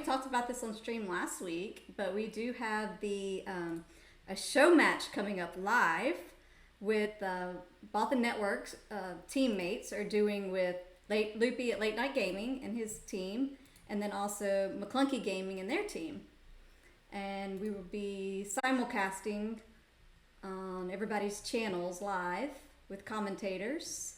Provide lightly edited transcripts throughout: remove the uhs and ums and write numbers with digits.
we talked about this on stream last week, but we do have the a show match coming up live with Bothan Network's teammates are doing with Loopy at Late Night Gaming and his team, and then also Maclunkey Gaming and their team. And we will be simulcasting on everybody's channels live with commentators.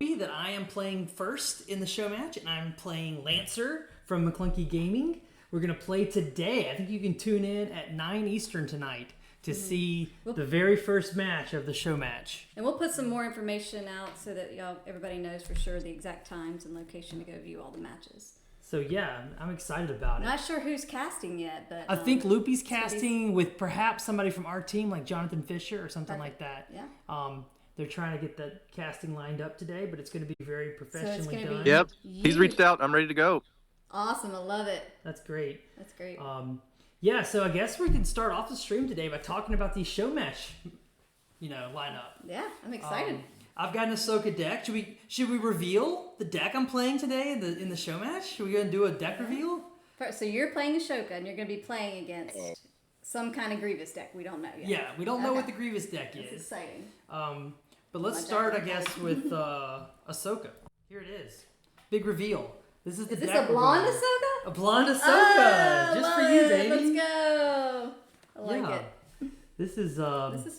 That I am playing first in the show match, and I'm playing Lancer from Maclunkey Gaming. We're going to play today. I think you can tune in at 9 Eastern tonight to see the very first match of the show match. And we'll put some more information out so that everybody knows for sure the exact times and location to go view all the matches. So yeah, I'm excited about it. Not sure who's casting yet, but I think Loopy's casting with perhaps somebody from our team, like Jonathan Fisher or something like that. Yeah. They're trying to get the casting lined up today, but it's going to be very professionally done. Yep, he's reached out. I'm ready to go. Awesome, I love it. That's great. That's great. Yeah, so I guess we can start off the stream today by talking about the show match, lineup. Yeah, I'm excited. I've got an Ahsoka deck. Should we reveal the deck I'm playing today in the show match? Should we go and do a deck reveal? So you're playing Ahsoka, and you're going to be playing against some kind of Grievous deck. We don't know yet. Yeah, we don't know what the Grievous deck is. That's exciting. But let's start, I guess, with Ahsoka. Here it is. Big reveal. This is the Is this deck a blonde reveal. Ahsoka? A blonde Ahsoka! Just for you, baby. Let's go. I like it. This is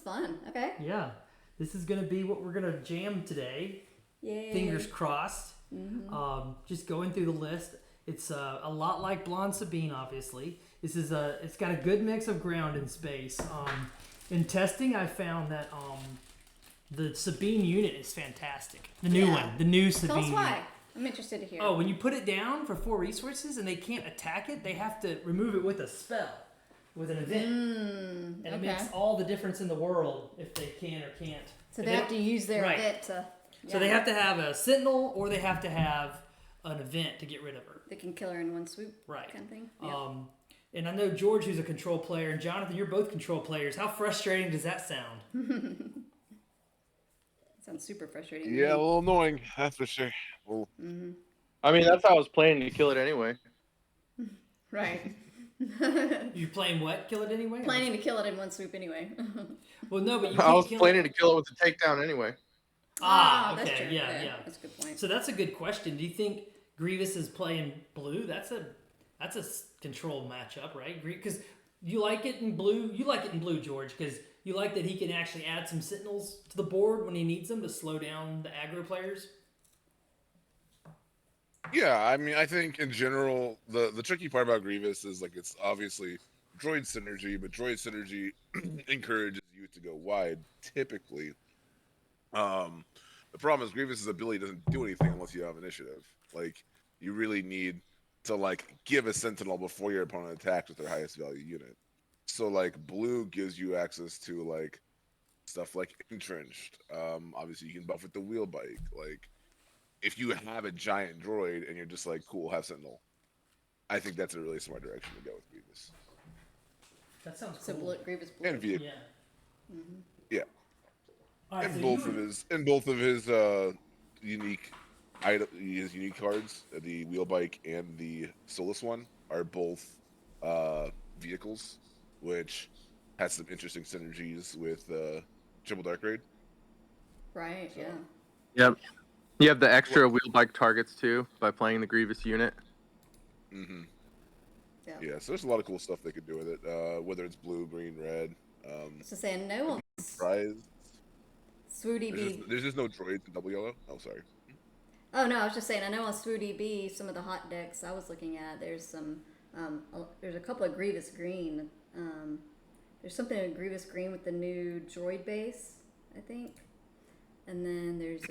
fun. Okay. Yeah. This is going to be what we're going to jam today. Yay. Fingers crossed. Mm-hmm. Just going through the list. It's a lot like Blonde Sabine, obviously. It's got a good mix of ground and space. In testing, I found that the Sabine unit is fantastic. The new one. The new Sabine Tell us why. unit. I'm interested to hear. Oh, when you put it down for 4 resources and they can't attack it, they have to remove it with a spell, with an event. And it makes all the difference in the world if they can or can't. So they have to use their event to... Yeah. So they have to have a Sentinel or they have to have an event to get rid of her. They can kill her in one swoop. Right. Kind of thing. Yeah. And I know George, who's a control player, and Jonathan, you're both control players. How frustrating does that sound? Sounds super frustrating. Yeah, a little annoying, that's for sure. Well, I mean, that's how I was planning to kill it anyway. Right. You playing what? Kill it anyway? Planning to kill it in one swoop anyway. Well, no, but you I was can't planning to kill it with the takedown anyway. Okay, that's true. yeah. That's a good point. So that's a good question. Do you think Grievous is playing blue? That's a control matchup, right? Because you like it in blue. You like it in blue, George, because you like that he can actually add some Sentinels to the board when he needs them to slow down the aggro players. yeah, I mean, I think in general, the tricky part about Grievous is like it's obviously droid synergy, but droid synergy encourages you to go wide typically. The problem is Grievous's ability doesn't do anything unless you have initiative. Like you really need to like give a Sentinel before your opponent attacks with their highest value unit. So like blue gives you access to like stuff like entrenched. Obviously you can buff with the wheel bike. Like if you have a giant droid and you're just like cool, have Sentinel. I think that's a really smart direction to go with Grievous. That sounds So cool. Grievous blue. And vehicle. Yeah. Yeah. All right, And so both of his unique cards, the wheel bike and the Solus one, are both vehicles, which has some interesting synergies with Triple Dark Raid. Right. So. Yeah. Yep. You have the extra wheel bike targets too by playing the Grievous unit. Mm-hmm. Yeah. Yeah, so there's a lot of cool stuff they could do with it, whether it's blue, green, red. So saying no one. Surprise. SwooDB. There's just no droids in double yellow. Oh, sorry. Oh no, I was just saying. I know on SwooDB, some of the hot decks I was looking at, there's some. There's a couple of Grievous green. There's something in Grievous green with the new droid base, I think. And then there's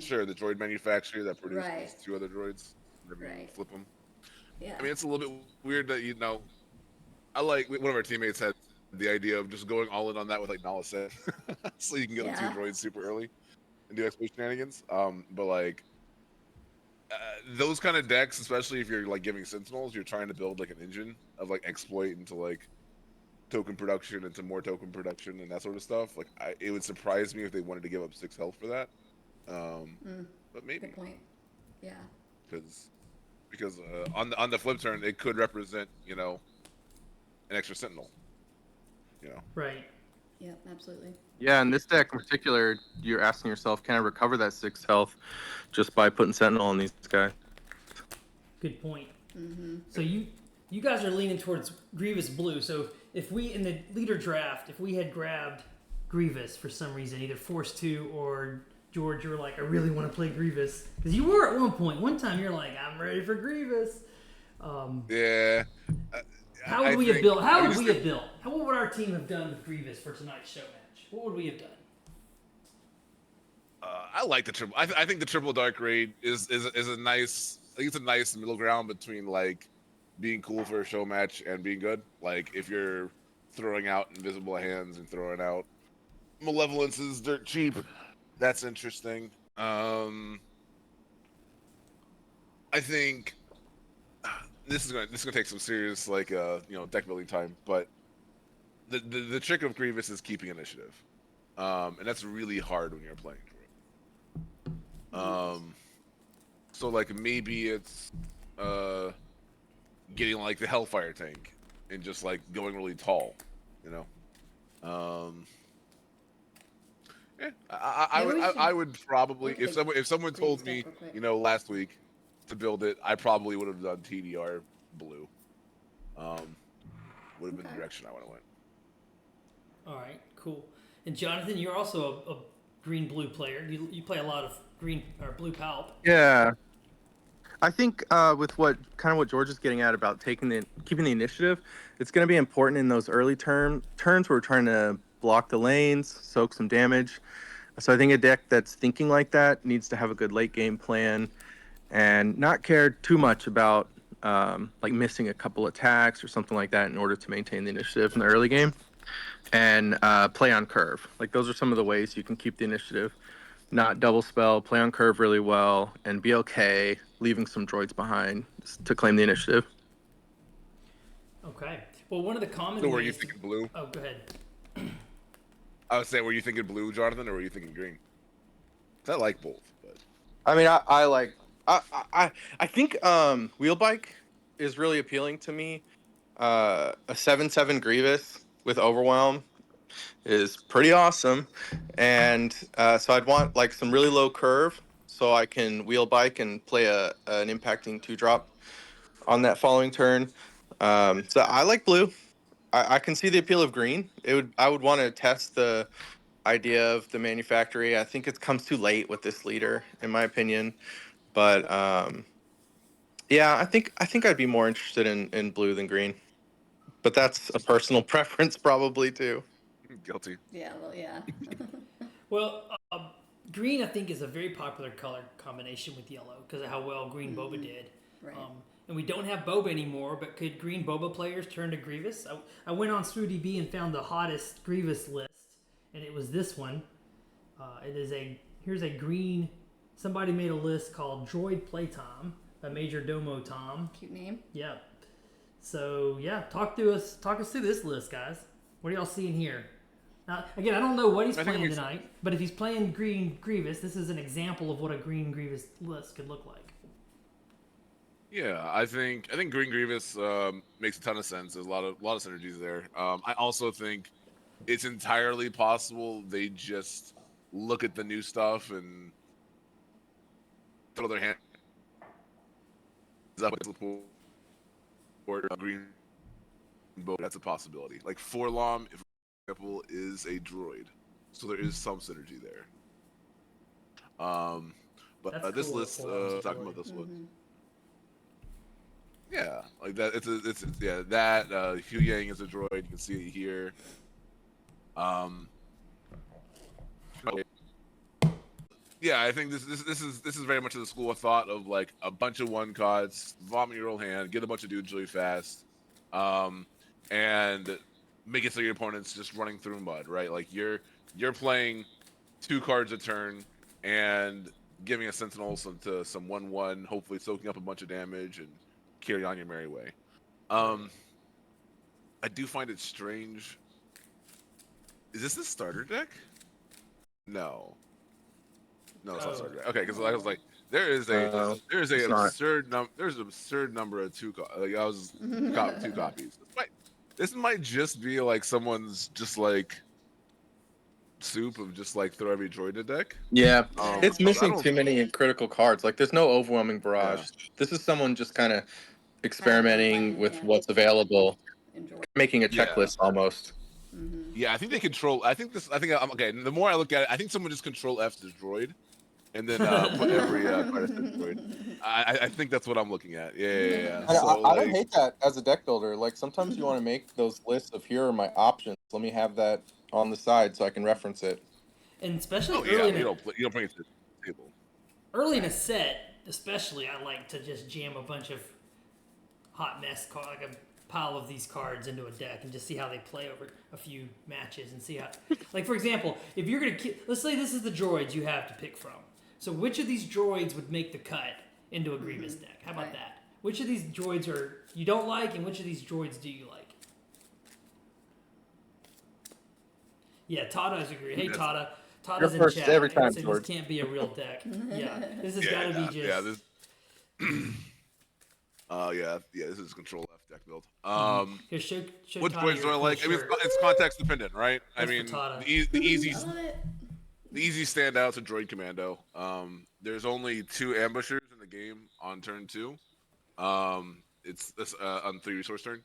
Sure, the droid manufacturer that produces Right. 2 other droids. Whenever you Right. flip them. yeah. I mean, it's a little bit weird that I like one of our teammates had the idea of just going all in on that with like Nala said, so you can get the 2 droids super early and do expo shenanigans. But like those kind of decks, especially if you're like giving Sentinels, you're trying to build like an engine of like exploit into like token production, into more token production, and that sort of stuff. Like it would surprise me if they wanted to give up 6 health for that. But maybe. Good point. Yeah. Because because on the flip turn it could represent an extra sentinel. Right. Yep, absolutely. Yeah, in this deck in particular, you're asking yourself, can I recover that 6 health just by putting Sentinel on these guys? Good point. So you guys are leaning towards Grievous blue. So if we in the leader draft, if we had grabbed Grievous for some reason, either forced to or George, you were like, I really want to play Grievous because you were at one point. One time you're like, I'm ready for Grievous. Yeah. How would we have built? How would we have built? What would our team have done with Grievous for tonight's show match? What would we have done? I like the triple. I think the triple dark raid is a nice. I think it's a nice middle ground between like being cool for a show match and being good. Like if you're throwing out invisible hands and throwing out malevolences dirt cheap, that's interesting. I think this is gonna take some serious like deck building time, but the trick of Grievous is keeping initiative, and that's really hard when you're playing Druid. So like maybe it's getting like the Hellfire tank and just like going really tall, you know. Yeah, I would probably if someone told me last week to build it, I probably would have done TDR blue. Would have been the direction I would have went. All right, cool. And Jonathan, you're also a green blue player. You play a lot of green or blue palp. Yeah. I think with what George is getting at about keeping the initiative, it's going to be important in those early turns where we're trying to block the lanes, soak some damage. So I think a deck that's thinking like that needs to have a good late game plan and not care too much about like missing a couple attacks or something like that in order to maintain the initiative in the early game, and play on curve. Like those are some of the ways you can keep the initiative. Not double spell, play on curve really well, and be okay leaving some droids behind to claim the initiative. Okay. Well, one of the common So ways. were you thinking blue? Oh, go ahead. I was saying, were you thinking blue, Jonathan, or were you thinking green? I like both, but I mean, I think Wheelbike is really appealing to me. A 7/7 Grievous with Overwhelm is pretty awesome, and so I'd want like some really low curve so I can Wheelbike and play an impacting 2-drop on that following turn. So I like blue. I can see the appeal of green. I would want to test the idea of the manufactory. I think it comes too late with this leader, in my opinion. But yeah, I think I'd be more interested in blue than green. But that's a personal preference, probably too. guilty. Yeah, well, yeah. Well, green I think is a very popular color combination with yellow because of how well green Boba did. Right. And we don't have Boba anymore, but could green Boba players turn to Grievous? I went on SwooDB and found the hottest Grievous list, and it was this one. Here's a green. Somebody made a list called Droid Playtime by Major Domo Tom. Cute name. Yeah. So yeah, talk us through this list, guys. What are y'all seeing here? Now, again, I don't know what he's playing tonight, but if he's playing green Grievous, this is an example of what a green Grievous list could look like. Yeah, I think green Grievous makes a ton of sense. There's a lot of synergies there. I also think it's entirely possible they just look at the new stuff and throw their hands up or green boat. That's a possibility. Like Forlom, if example, is a droid, so there is some synergy there. But this cool list talking about this one. Yeah, like that. It's that Hu Yang is a droid. You can see it here. Yeah, I think this is very much the school of thought of like a bunch of 1-cots, vomit your old hand, get a bunch of dudes really fast, and make it so your opponent's just running through mud, right? Like you're playing 2 cards a turn and giving a sentinel some 1/1, hopefully soaking up a bunch of damage and carry on your merry way. I do find it strange. Is this the starter deck? No, it's not starter deck. Okay, because I was like, There is a it's not. there's an absurd number of two copies. This might just be like someone's just like soup of just like throw every droid in the deck. Yeah, it's I missing don't. too many critical cards. Like, there's no overwhelming barrage. Yeah. This is someone just kind of Having experimenting fun, with yeah. what's available, Enjoy. making a Yeah. checklist almost. Yeah, I think they control. I think I'm okay. The more I look at it, I think someone just control F the droid, and then put every card as the droid. I think that's what I'm looking at. Yeah. And So I don't like, hate that as a deck builder. Like, sometimes you want to make those lists of here are my options. Let me have that on the side so I can reference it. And especially oh yeah, but you don't bring it to the table. in a set, especially, I like to just jam a bunch of hot mess like a pile of these cards into a deck and just see how they play over a few matches and see how, like for example, if you're gonna, let's say this is the droids you have to pick from. So which of these droids would make the cut into a Grievous deck? How about that? Which of these droids are you don't like, and which of these droids do you like? Yeah, Tada's agree. Hey, Tada. Tada's in first chat. every time, Saying George. this can't be a real deck. Yeah, this has got to be just. Yeah, this. This is control F deck build. Here, show What Tada droids your do I cool like? I mean, shirt. it's context dependent, right? That's I mean, for Tada. the easy I love it. the easy standouts are Droid Commando. There's only 2 ambushers in the game on turn 2. It's this on 3 resource turn,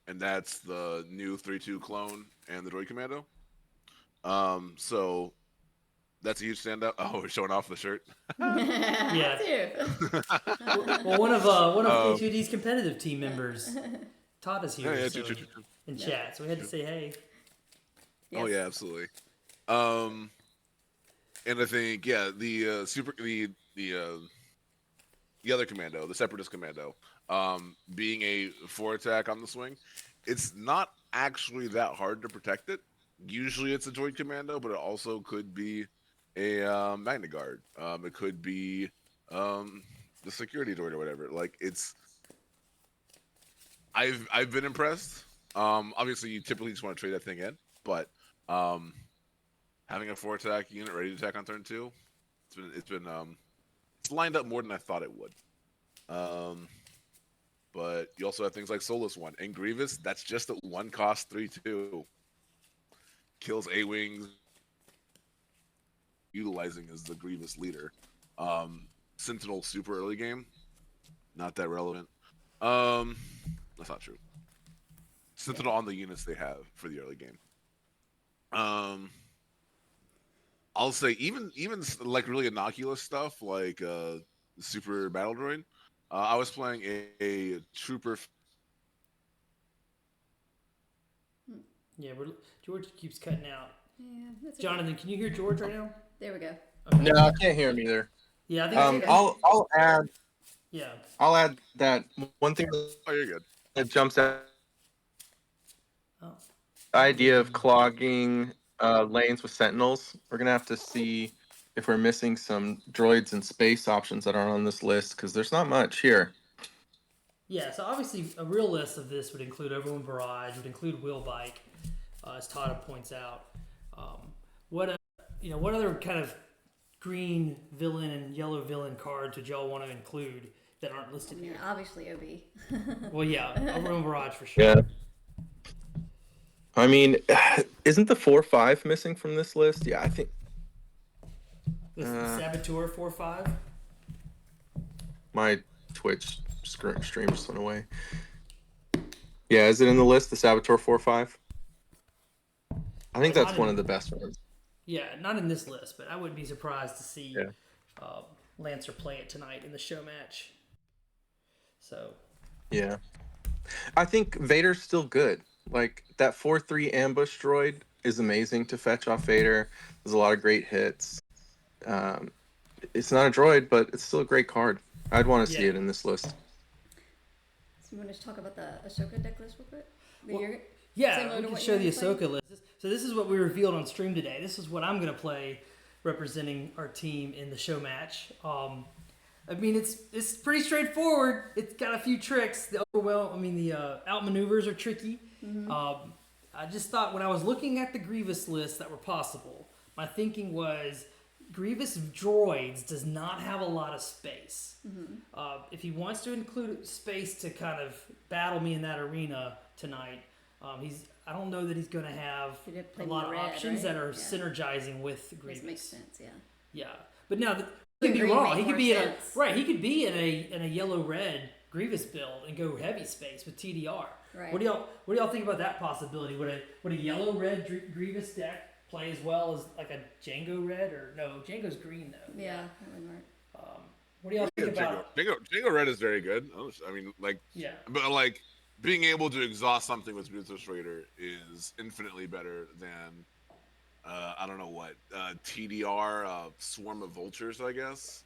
and that's the new 3/2 clone and the Droid Commando. So that's a huge standout. Oh, we're showing off the shirt. Yeah. Too. Well, one of K2D's competitive team members, Tada's here, True. in chat, so we had to say hey. Yes. Oh yeah, absolutely. And I think the other commando, the Separatist commando, being a 4 attack on the swing, it's not actually that hard to protect it. Usually it's a droid commando, but it also could be a Magna Guard. It could be the security droid or whatever. Like I've been impressed. Obviously you typically just want to trade that thing in, but having a 4 attack unit ready to attack on turn 2, it's lined up more than I thought it would. But you also have things like Solus 1 and Grievous. That's just a 1 cost 3/2. Kills A-Wings, utilizing as the Grievous leader. Sentinel super early game, not that relevant. That's not true. Sentinel on the units they have for the early game. I'll say even like really innocuous stuff like super battle droid. I was playing a trooper. Yeah, George keeps cutting out. Yeah, that's okay. Jonathan, can you hear George right now? There we go. Okay. No, I can't hear him either. Yeah, I think. I'll add. Yeah. I'll add that one thing Oh, you're good. that jumps out. Oh. The idea of clogging lanes with sentinels. We're gonna have to see if we're missing some droids and space options that aren't on this list because there's not much here. Yeah, so obviously a real list of this would include Overland Barrage, would include Wheel Bike, as Todd points out. What other kind of green villain and yellow villain cards would y'all want to include that aren't listed here? Obviously OB. Well, yeah, Overland Barrage for sure. Yeah. I mean, isn't the 4/5 missing from this list? Yeah, I think. The Saboteur 4/5. My Twitch stream just went away. Yeah, is it in the list, the Saboteur 4/5? I think that's one of the best ones. Yeah, not in this list, but I wouldn't be surprised to see Lancer play it tonight in the show match. So. Yeah. I think Vader's still good. Like, that 4/3 ambush droid is amazing to fetch off Vader. There's a lot of great hits. It's not a droid, but it's still a great card. I'd want to see it in this list. So you want to talk about the Ahsoka deck list real quick? Yeah, we can show the Ahsoka list. So this is what we revealed on stream today. This is what I'm going to play representing our team in the show match. I mean, it's pretty straightforward. It's got a few tricks. The outmaneuvers are tricky. Mm-hmm. I just thought when I was looking at the Grievous list that were possible, my thinking was Grievous droids does not have a lot of space. If he wants to include space to kind of battle me in that arena tonight, I don't know that he's going to have a lot of options that are synergizing with Grievous. This makes sense, yeah. Yeah, but now he could be wrong. He could be He could be in a yellow red Grievous build and go heavy space with TDR. Right. What do y'all think about that possibility? Would a yellow red Grievous deck play as well as like a Django red, or no? Django's green though. Yeah, that would work. What do y'all think about Django red is very good. I mean, like, yeah, but like being able to exhaust something with Grievous Raider is infinitely better than I don't know what TDR swarm of vultures, I guess.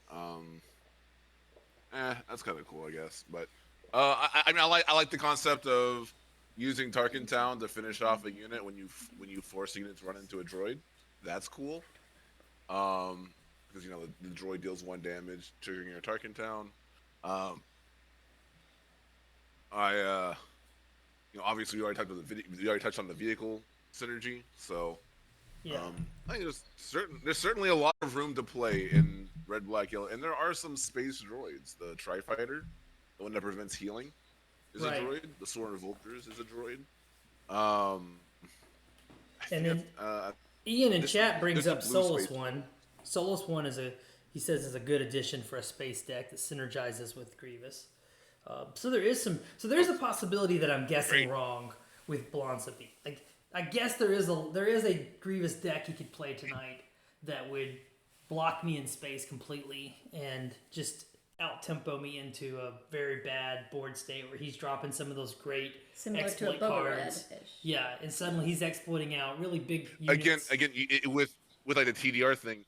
That's kind of cool, I guess. But I mean, I like the concept of using Tarkin Town to finish off a unit when you force a unit to run into a droid. That's cool. Because the droid deals 1 damage, triggering your Tarkin Town. Obviously we already touched on the vehicle synergy, so yeah. I think there's certainly a lot of room to play in red, black, yellow, and there are some space droids. The Tri-Fighter, the one that prevents healing, is a droid. The Sword of Vultures is a droid. And then Ian in chat brings up Solus One. Solus One is a good addition for a space deck that synergizes with Grievous. So there's a possibility that I'm guessing wrong with Blonsabine. Like, I guess there is a Grievous deck he could play tonight that would block me in space completely and just out-tempo me into a very bad board state where he's dropping some of those great exploit cards. Yeah, and suddenly he's exploiting out really big units. Again, with like the TDR thing,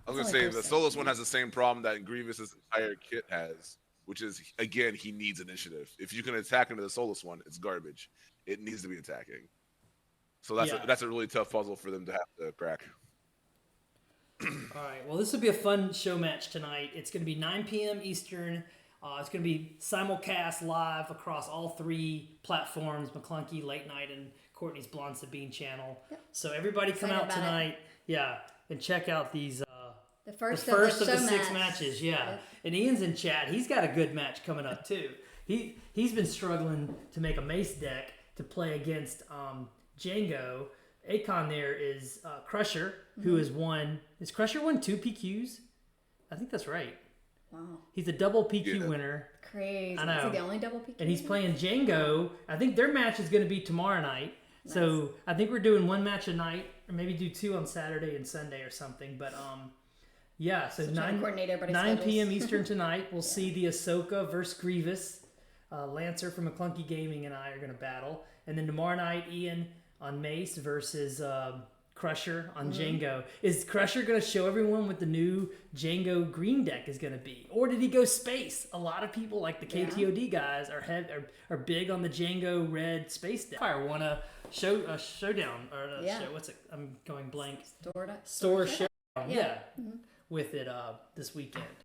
I was gonna say the Solus One has the same problem that Grievous's entire kit has, which is, again, he needs initiative. If you can attack into the Solus One, it's garbage. It needs to be attacking. So that's a really tough puzzle for them to have to crack. All right. Well, this will be a fun show match tonight. It's going to be 9 p.m. Eastern. It's going to be simulcast live across all 3 platforms: Maclunkey, Late Night, and Courtney's Blonde Sabine channel. Yep. So everybody come out tonight, and check out these. The first of the 6 matches, Yep. And Ian's in chat. He's got a good match coming up too. He's been struggling to make a Mace deck to play against Django. Akon there is Crusher, who has won. Has Crusher won 2 PQs? I think that's right. Wow. He's a double PQ winner. Crazy. I know. Is he the only double PQ? And he's playing Django. I think their match is going to be tomorrow night. Nice. So I think we're doing 1 match a night, or maybe do 2 on Saturday and Sunday or something. But so 9 p.m. Eastern tonight, we'll see the Ahsoka versus Grievous. Lancer from Maclunkey Gaming and I are going to battle. And then tomorrow night, Ian on Mace versus Crusher on Django. Is Crusher going to show everyone what the new Django green deck is going to be? Or did he go space? A lot of people, like the KTOD guys, are big on the Django red space deck. I want a showdown, or show, what's it? I'm going blank. Store Showdown. Yeah. With it this weekend.